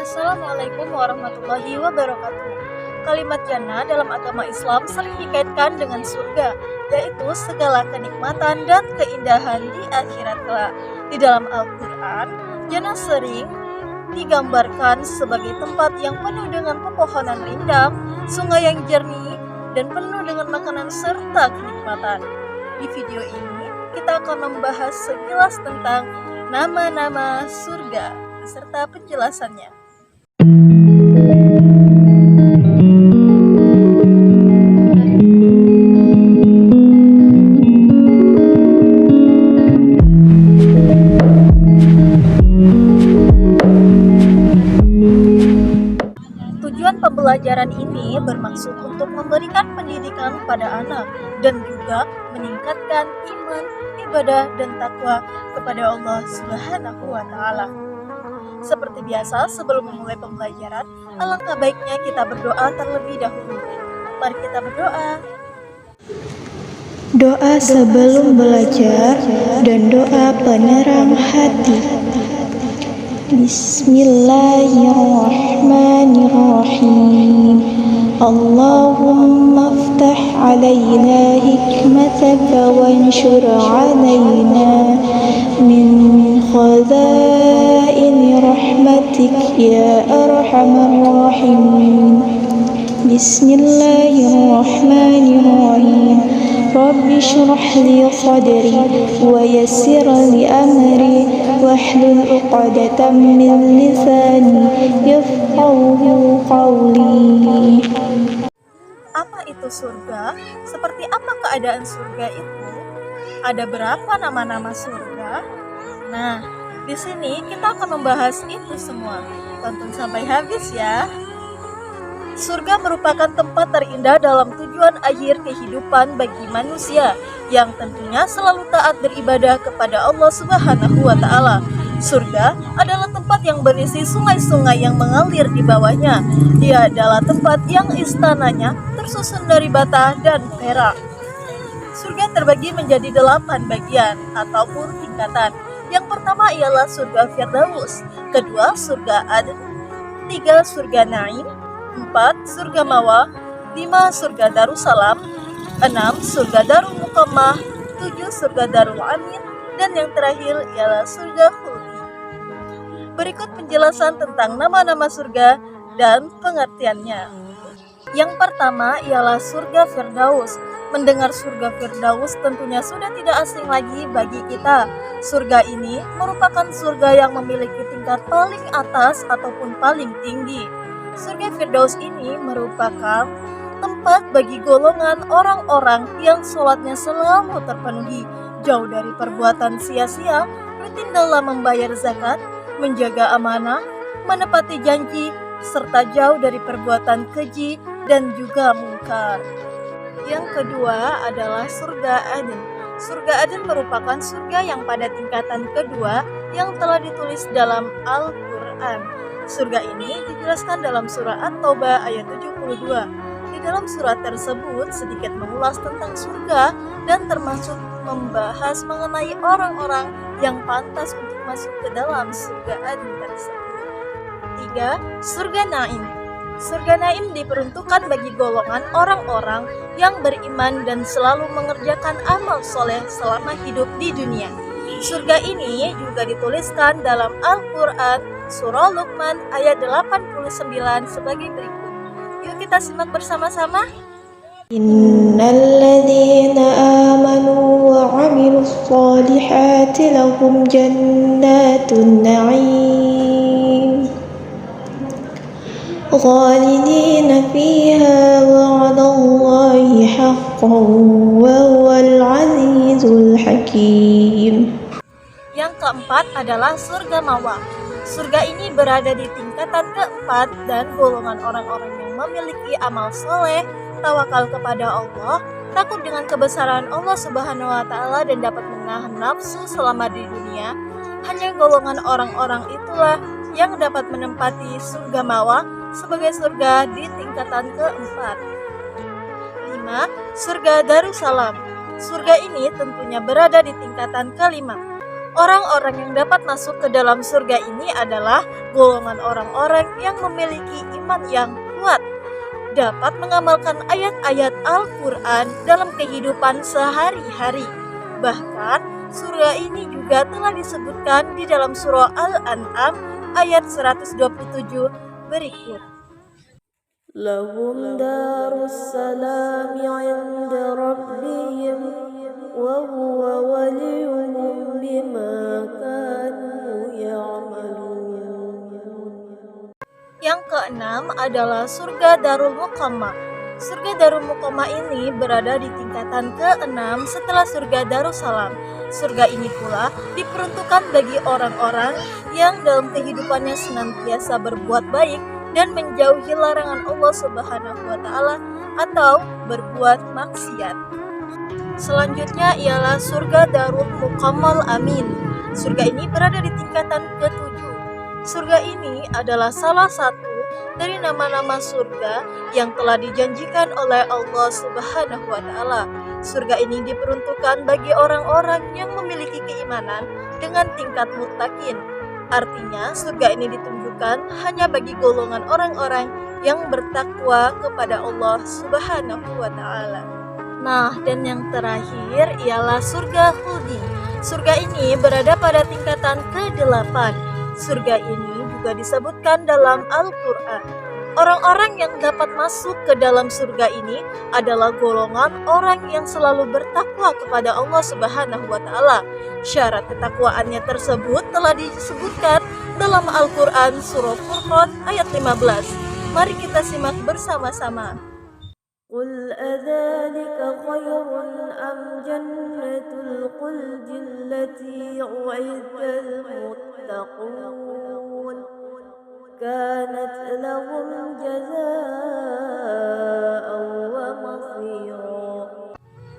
Assalamualaikum warahmatullahi wabarakatuh. Kalimat jannah dalam agama Islam sering dikaitkan dengan surga, yaitu segala kenikmatan dan keindahan di akhirat kelak. Di dalam Al-Quran, jannah sering digambarkan sebagai tempat yang penuh dengan pepohonan rindang, sungai yang jernih, dan penuh dengan makanan serta kenikmatan. Di video ini, kita akan membahas sekilas tentang nama-nama surga beserta penjelasannya. Tujuan pembelajaran ini bermaksud untuk memberikan pendidikan pada anak dan juga meningkatkan iman, ibadah, dan takwa kepada Allah Subhanahu wa Ta'ala. Seperti biasa, sebelum memulai pembelajaran, alangkah baiknya kita berdoa terlebih dahulu. Mari kita berdoa. Doa sebelum belajar dan doa penerang hati. Bismillahirrahmanirrahim. Allahumma aftah alaina hikmataka wanshur alaina min khazaini rahmatik ya arhamar rahimin. Bismillahirrahmanirrahim. Rabbi shrah li sadri wa yassir li amri wahlul 'uqdatam min lisani yafqahu qawli. Apa itu surga? Seperti apa keadaan surga itu? Ada berapa nama-nama surga? Nah, di sini kita akan membahas itu semua. Tonton sampai habis ya. Surga merupakan tempat terindah dalam tujuan akhir kehidupan bagi manusia yang tentunya selalu taat beribadah kepada Allah Subhanahu wa Ta'ala. Surga adalah tempat yang berisi sungai-sungai yang mengalir di bawahnya. Dia adalah tempat yang istananya tersusun dari bata dan perak. Surga terbagi menjadi 8 bagian ataupun tingkatan. Yang pertama ialah surga Firdaus, kedua surga Adn, 3 surga Naim, 4 surga Mawah, 5 surga Darussalam, 6 surga Darul Muqammah, 7 surga Darul Amin, dan yang terakhir ialah surga Khuldi. Berikut penjelasan tentang nama-nama surga dan pengertiannya. Yang pertama ialah surga Firdaus. Mendengar surga Firdaus tentunya sudah tidak asing lagi bagi kita. Surga ini merupakan surga yang memiliki tingkat paling atas ataupun paling tinggi. Surga Firdaus ini merupakan tempat bagi golongan orang-orang yang sholatnya selalu terpenuhi, jauh dari perbuatan sia-sia, rutin dalam membayar zakat, menjaga amanah, menepati janji, serta jauh dari perbuatan keji dan juga mungkar. Yang kedua adalah surga Adn. Surga Adn merupakan surga yang pada tingkatan kedua yang telah ditulis dalam Al-Quran. Surga ini dijelaskan dalam surah At-Taubah ayat 72. Di dalam surat tersebut sedikit mengulas tentang surga dan termasuk membahas mengenai orang-orang yang pantas untuk masuk ke dalam surga Adn tersebut. 3. Surga Naim. Surga Naim diperuntukkan bagi golongan orang-orang yang beriman dan selalu mengerjakan amal soleh selama hidup di dunia. Surga ini juga dituliskan dalam Al-Quran Surah Luqman ayat 89 sebagai berikut. Yuk kita simak bersama-sama. Innalladzina amanu wa 'amilus solihati lahum jannatun na'im khalidina fiha wa'dallahi haqqan wa huwal 'azizul hakim. Yang keempat adalah surga Mawah. Surga ini berada di tingkatan keempat dan golongan orang-orang yang memiliki amal soleh, tawakal kepada Allah, takut dengan kebesaran Allah Subhanahu wa Ta'ala dan dapat menahan nafsu selama di dunia. Hanya golongan orang-orang itulah yang dapat menempati surga Mawah sebagai surga di tingkatan keempat. 5. Surga Darussalam. Surga ini tentunya berada di tingkatan kelima. Orang-orang yang dapat masuk ke dalam surga ini adalah golongan orang-orang yang memiliki iman yang kuat, dapat mengamalkan ayat-ayat Al-Quran dalam kehidupan sehari-hari. Bahkan, surga ini juga telah disebutkan di dalam surah Al-An'am ayat 127 berikut. لهم دار السلام عند ربهم وهو وليهم بما كانوا يعملون. Yang keenam adalah surga Darul Muqamah. Surga Darul Muqamah ini berada di tingkatan ke-6 setelah surga Darussalam. Surga ini pula diperuntukkan bagi orang-orang yang dalam kehidupannya senantiasa berbuat baik dan menjauhi larangan Allah Subhanahu wa taala atau berbuat maksiat. Selanjutnya ialah surga Darul Muqammal Amin. Surga ini berada di tingkatan ke-7. Surga ini adalah salah satu dari nama-nama surga yang telah dijanjikan oleh Allah Subhanahu wa taala. Surga ini diperuntukkan bagi orang-orang yang memiliki keimanan dengan tingkat muttaqin. Artinya, surga ini ditunjukkan hanya bagi golongan orang-orang yang bertakwa kepada Allah Subhanahu wa taala. Nah, dan yang terakhir ialah surga Khuldi. Surga ini berada pada tingkatan ke-8. Surga ini juga disebutkan dalam Al-Quran. Orang-orang yang dapat masuk ke dalam surga ini adalah golongan orang yang selalu bertakwa kepada Allah Subhanahu wa taala. Syarat ketakwaannya tersebut telah disebutkan dalam Al-Quran surah Furqan ayat 15. Mari kita simak bersama-sama. قل أذلك خير أم جنة الخلد التي وعد المتقون كانت لهم جزاء ومصيرا.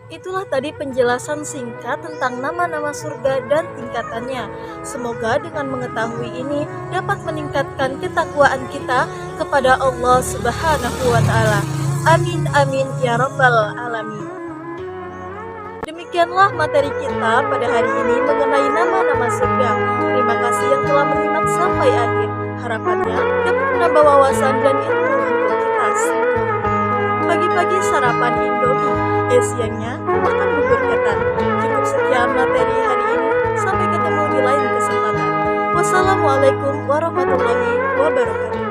Itulah tadi penjelasan singkat tentang nama-nama surga dan tingkatannya. Semoga dengan mengetahui ini dapat meningkatkan ketakwaan kita kepada Allah Subhanahu wa taala. Amin amin ya rabbal alamin. Demikianlah materi kita pada hari ini mengenai nama-nama surga. Terima kasih yang telah menyimak sampai akhir. Harapannya dapat menambah wawasan dan ilmu untuk kita semua. Pagi-pagi sarapan Indomie, siangnya makan bubur ketan. Cukup sekian materi hari ini. Sampai ketemu di lain kesempatan. Wassalamualaikum warahmatullahi wabarakatuh.